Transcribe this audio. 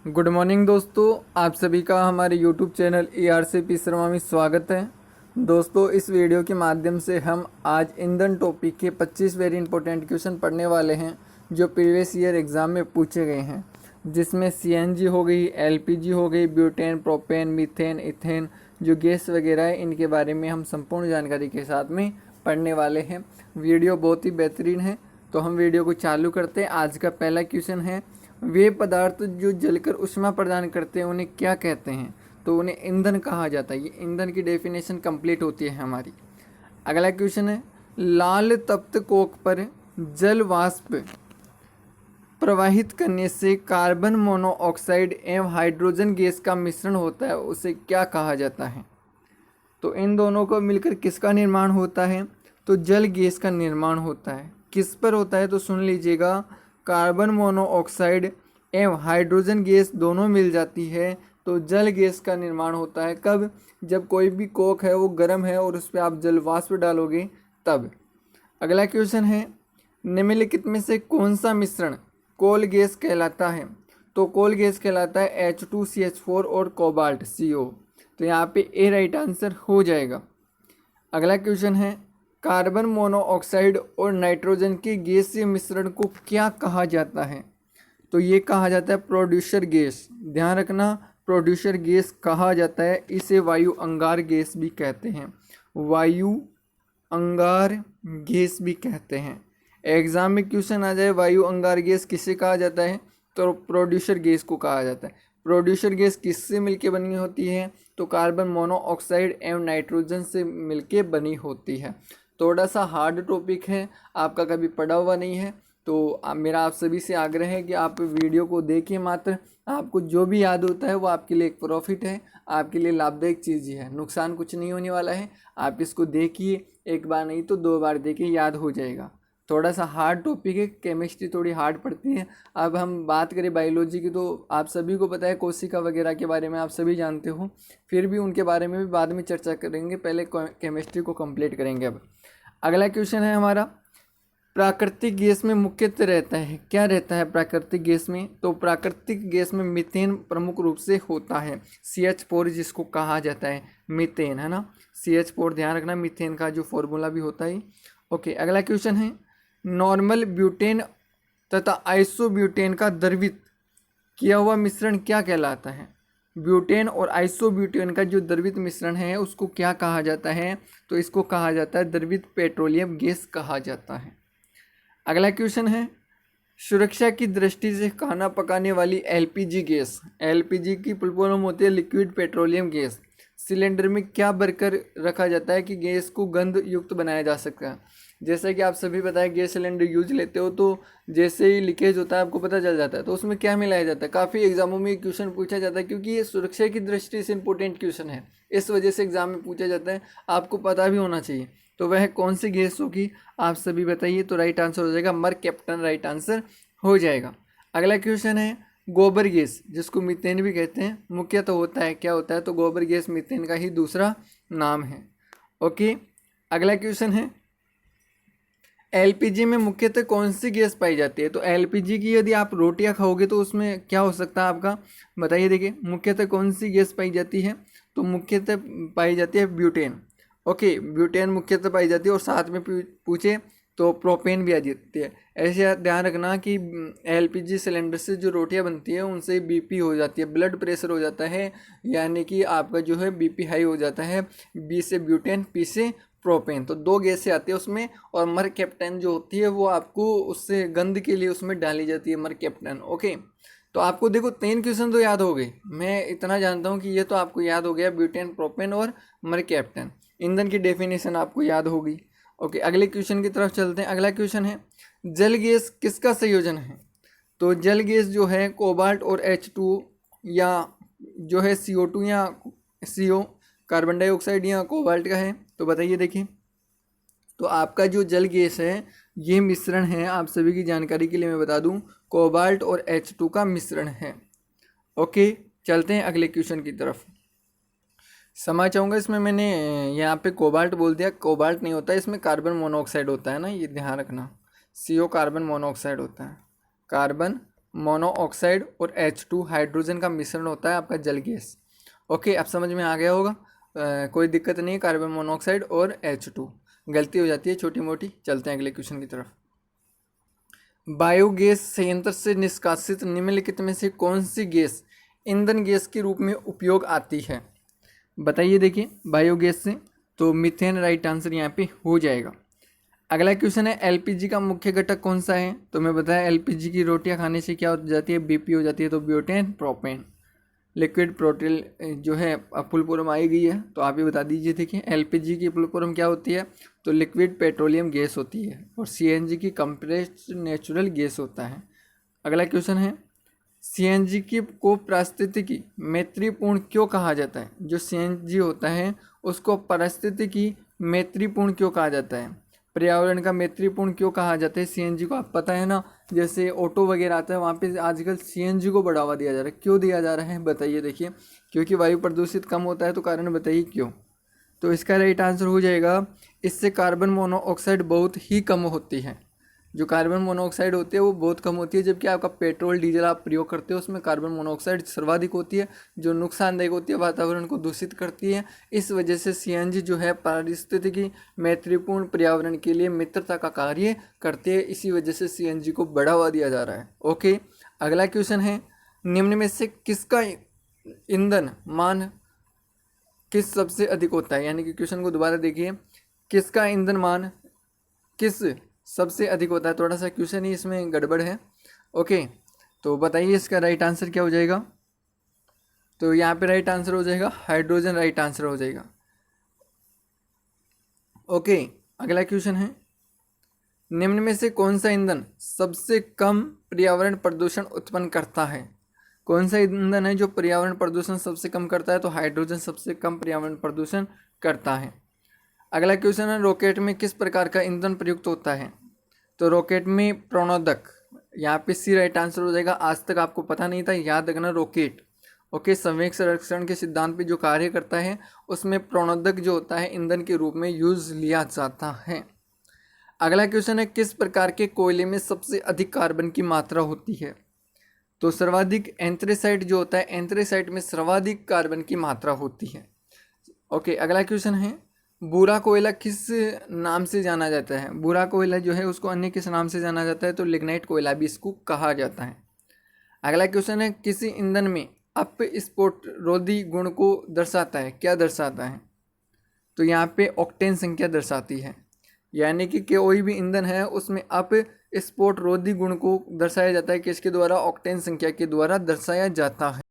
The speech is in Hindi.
गुड मॉर्निंग दोस्तों, आप सभी का हमारे यूट्यूब चैनल ERCP शर्मा में स्वागत है। दोस्तों, इस वीडियो के माध्यम से हम आज ईंधन टॉपिक के 25 वेरी इंपॉर्टेंट क्वेश्चन पढ़ने वाले हैं जो प्रीवियस ईयर एग्ज़ाम में पूछे गए हैं, जिसमें CNG हो गई, LPG हो गई, ब्यूटेन, प्रोपेन, मीथेन, इथेन जो गैस वगैरह है, इनके बारे में हम संपूर्ण जानकारी के साथ में पढ़ने वाले हैं। वीडियो बहुत ही बेहतरीन है, तो हम वीडियो को चालू करते हैं। आज का पहला क्वेश्चन है, वे पदार्थ जो जलकर ऊष्मा प्रदान करते हैं उन्हें क्या कहते हैं? तो उन्हें ईंधन कहा जाता है। ये ईंधन की डेफिनेशन कंप्लीट होती है हमारी। अगला क्वेश्चन है, लाल तप्त कोक पर जल वाष्प प्रवाहित करने से कार्बन मोनोऑक्साइड एवं हाइड्रोजन गैस का मिश्रण होता है, उसे क्या कहा जाता है? तो इन दोनों को मिलकर किसका निर्माण होता है? तो जल गैस का निर्माण होता है। किस पर होता है? तो सुन लीजिएगा, कार्बन मोनोऑक्साइड एवं हाइड्रोजन गैस दोनों मिल जाती है तो जल गैस का निर्माण होता है। कब? जब कोई भी कोक है वो गर्म है और उस पर आप जल वाष्प डालोगे तब। अगला क्वेश्चन है, निम्नलिखित में से कौन सा मिश्रण कोल गैस कहलाता है? तो कोल गैस कहलाता है H2CH4 और कोबाल्ट CO। तो यहाँ पे ए राइट आंसर हो जाएगा। अगला क्वेश्चन है, कार्बन मोनोऑक्साइड और नाइट्रोजन के गैसीय मिश्रण को क्या कहा जाता है? तो ये कहा जाता है प्रोड्यूसर गैस। ध्यान रखना, प्रोड्यूसर गैस कहा जाता है। इसे वायु अंगार गैस भी कहते हैं। वायु अंगार गैस भी कहते हैं। एग्जाम में क्वेश्चन आ जाए वायु अंगार गैस किसे कहा जाता है, तो प्रोड्यूसर गैस को कहा जाता है। प्रोड्यूसर गैस किससे मिलके बनी होती है? तो कार्बन मोनोऑक्साइड एवं नाइट्रोजन से मिलके बनी होती है। थोड़ा सा हार्ड टॉपिक है, आपका कभी पढ़ा हुआ नहीं है, तो मेरा आप सभी से आग्रह है कि आप वीडियो को देखिए। मात्र आपको जो भी याद होता है वो आपके लिए एक प्रॉफिट है, आपके लिए लाभदायक चीज़ ही है, नुकसान कुछ नहीं होने वाला है। आप इसको देखिए, एक बार नहीं तो 2 बार देखिए, याद हो जाएगा। थोड़ा सा हार्ड टॉपिक है, केमिस्ट्री थोड़ी हार्ड पड़ती है। अब हम बात करें बायोलॉजी की, तो आप सभी को पता है कोशिका वगैरह के बारे में आप सभी जानते हो, फिर भी उनके बारे में भी बाद में चर्चा करेंगे, पहले केमिस्ट्री को कंप्लीट करेंगे। अब अगला क्वेश्चन है हमारा, प्राकृतिक गैस में मुख्यतः रहता है, क्या रहता है प्राकृतिक गैस में? तो प्राकृतिक गैस में मीथेन प्रमुख रूप से होता है। CH4 जिसको कहा जाता है मीथेन, है ना। CH4 ध्यान रखना, मीथेन का जो फॉर्मूला भी होता है। ओके, अगला क्वेश्चन है, नॉर्मल ब्यूटेन तथा आइसोब्यूटेन का द्रवित किया हुआ मिश्रण क्या कहलाता है? ब्यूटेन और आइसोब्यूटेन का जो द्रवित मिश्रण है उसको क्या कहा जाता है? तो इसको कहा जाता है द्रवित पेट्रोलियम गैस कहा जाता है। अगला क्वेश्चन है, सुरक्षा की दृष्टि से खाना पकाने वाली LPG गैस, LPG की फुल फॉर्म होती है लिक्विड पेट्रोलियम गैस, सिलेंडर में क्या भरकर रखा जाता है कि गैस को गंध युक्त बनाया जा सकता है? जैसे कि आप सभी बताएं, गैस सिलेंडर यूज लेते हो तो जैसे ही लीकेज होता है आपको पता चल जाता है, तो उसमें क्या मिलाया जाता है? काफ़ी एग्जामों में क्वेश्चन पूछा जाता है, क्योंकि ये सुरक्षा की दृष्टि से इंपॉर्टेंट क्वेश्चन है, इस वजह से एग्जाम में पूछा जाता है, आपको पता भी होना चाहिए। तो वह कौन सी गैस होगी, आप सभी बताइए। तो राइट आंसर हो जाएगा मर कैप्टन, राइट आंसर हो जाएगा। अगला क्वेश्चन है, गोबर गैस जिसको मीथेन भी कहते हैं मुख्यतः होता है, क्या होता है? तो गोबर गैस मीथेन का ही दूसरा नाम है। ओके, अगला क्वेश्चन है, LPG में मुख्यतः कौन सी गैस पाई जाती है? तो LPG की यदि आप रोटियां खाओगे तो उसमें क्या हो सकता है आपका, बताइए। देखिए, मुख्यतः कौन सी गैस पाई जाती है? तो मुख्यतः पाई जाती है ब्यूटेन। ओके, ब्यूटेन मुख्यतः पाई जाती है, और साथ में पूछे तो प्रोपेन भी आ जाती है। ऐसे ध्यान रखना कि LPG सिलेंडर से जो रोटियां बनती है उनसे BP हो जाती है, ब्लड प्रेशर हो जाता है, यानी कि आपका जो है BP हाई हो जाता है। B से ब्यूटेन, P से प्रोपेन, तो 2 गैसें आती है उसमें। और मर कैप्टन जो होती है वो आपको उससे गंध के लिए उसमें डाली जाती है, मर कैप्टन। ओके, तो आपको देखो 3 क्वेश्चन तो याद हो गए, मैं इतना जानता हूँ कि ये तो आपको याद हो गया, ब्यूटेन, प्रोपेन और मर कैप्टन। ईंधन की डेफिनेशन आपको याद होगी। ओके, अगले क्वेश्चन की तरफ चलते हैं। अगला क्वेश्चन है, जल गैस किसका संयोजन है? तो जल गैस जो है कोबाल्ट और H2 या जो है CO2 या CO, कार्बन डाइऑक्साइड या कोबाल्ट का है? तो बताइए। देखिए, तो आपका जो जल गैस है ये मिश्रण है, आप सभी की जानकारी के लिए मैं बता दूं, कोबाल्ट और H2 का मिश्रण है। ओके, चलते हैं अगले क्वेश्चन की तरफ। समझ चाहूँगा, इसमें मैंने यहाँ पे कोबाल्ट बोल दिया, कोबाल्ट नहीं होता, इसमें कार्बन मोनोऑक्साइड होता है ना, ये ध्यान रखना। CO कार्बन मोनोऑक्साइड होता है, कार्बन मोनोऑक्साइड और H2 हाइड्रोजन का मिश्रण होता है आपका जल गैस। ओके, अब समझ में आ गया होगा। कोई दिक्कत नहीं, कार्बन मोनोऑक्साइड और H2 गलती हो जाती है छोटी मोटी। चलते हैं अगले क्वेश्चन की तरफ। बायोगैस संयंत्र से निष्कासित निम्नलिखित में से कौन सी गैस ईंधन गैस के रूप में उपयोग आती है? बताइए। देखिए बायोगैस से तो मीथेन राइट आंसर यहाँ पे हो जाएगा। अगला क्वेश्चन है एलपीजी का मुख्य घटक कौन सा है? तो मैं बताया एलपीजी की रोटियां खाने से क्या हो जाती है? बीपी हो जाती है। तो ब्यूटेन प्रोपेन लिक्विड प्रोटीन जो है फुल फॉर्म आई गई है, तो आप ही बता दीजिए। देखिए एलपीजी की फुल फॉर्म क्या होती है? तो लिक्विड पेट्रोलियम गैस होती है। और सीएनजी की कंप्रेस्ड नेचुरल गैस होता है। अगला क्वेश्चन है सीएनजी की को पारिस्थितिकी मैत्रीपूर्ण क्यों कहा जाता है? जो सीएनजी होता है उसको पारिस्थितिकी मैत्रीपूर्ण क्यों कहा जाता है? पर्यावरण का मैत्रीपूर्ण क्यों कहा जाता है सीएनजी को? आप पता है ना, जैसे ऑटो वगैरह आता है वहाँ पे आजकल सीएनजी को बढ़ावा दिया जा रहा है। क्यों दिया जा रहा है बताइए। देखिए क्योंकि वायु प्रदूषित कम होता है। तो कारण बताइए क्यों? तो इसका राइट आंसर हो जाएगा इससे कार्बन मोनोऑक्साइड बहुत ही कम होती है। जो कार्बन मोनोऑक्साइड होती है वो बहुत कम होती है, जबकि आपका पेट्रोल डीजल आप प्रयोग करते हो उसमें कार्बन मोनोऑक्साइड सर्वाधिक होती है, जो नुकसानदायक होती है, वातावरण को दूषित करती है। इस वजह से सीएनजी जो है पारिस्थितिकी मैत्रीपूर्ण पर्यावरण के लिए मित्रता का कार्य करती है। इसी वजह से सीएनजी को बढ़ावा दिया जा रहा है। ओके, अगला क्वेश्चन है निम्न में से किसका ईंधन मान किस सबसे अधिक होता है? यानी कि क्वेश्चन को दोबारा देखिए, किसका ईंधन मान किस सबसे अधिक होता है? थोड़ा सा क्वेश्चन ही इसमें गड़बड़ है। ओके, तो बताइए इसका राइट आंसर क्या हो जाएगा? तो यहाँ पे राइट आंसर हो जाएगा हाइड्रोजन राइट आंसर हो जाएगा। ओके, अगला क्वेश्चन है निम्न में से कौन सा ईंधन सबसे कम पर्यावरण प्रदूषण उत्पन्न करता है? कौन सा ईंधन है जो पर्यावरण प्रदूषण सबसे कम करता है? तो हाइड्रोजन सबसे कम पर्यावरण प्रदूषण करता है। अगला क्वेश्चन है रॉकेट में किस प्रकार का ईंधन प्रयुक्त होता है? तो रॉकेट में प्रणोदक, यहाँ पे सी राइट आंसर हो जाएगा। आज तक आपको पता नहीं था, याद रखना रॉकेट। ओके, संवेग संरक्षण के सिद्धांत पे जो कार्य करता है उसमें प्रणोदक जो होता है ईंधन के रूप में यूज लिया जाता है। अगला क्वेश्चन है किस प्रकार के कोयले में सबसे अधिक कार्बन की मात्रा होती है? तो सर्वाधिक एंथ्रेसाइट जो होता है, एंथ्रेसाइट में सर्वाधिक कार्बन की मात्रा होती है। ओके, अगला क्वेश्चन है भूरा कोयला किस नाम से जाना जाता है? भूरा कोयला जो है उसको अन्य किस नाम से जाना जाता है? तो लिग्नाइट कोयला भी इसको कहा जाता है। अगला क्वेश्चन है किसी ईंधन में अपस्फोट रोधी गुण को दर्शाता है? क्या दर्शाता है? तो यहाँ पे ऑक्टेन संख्या दर्शाती है। यानी कि कोई भी ईंधन है उसमें अपस्फोट रोधी गुण को दर्शाया जाता है, किसके द्वारा? ऑक्टेन संख्या के द्वारा दर्शाया जाता है।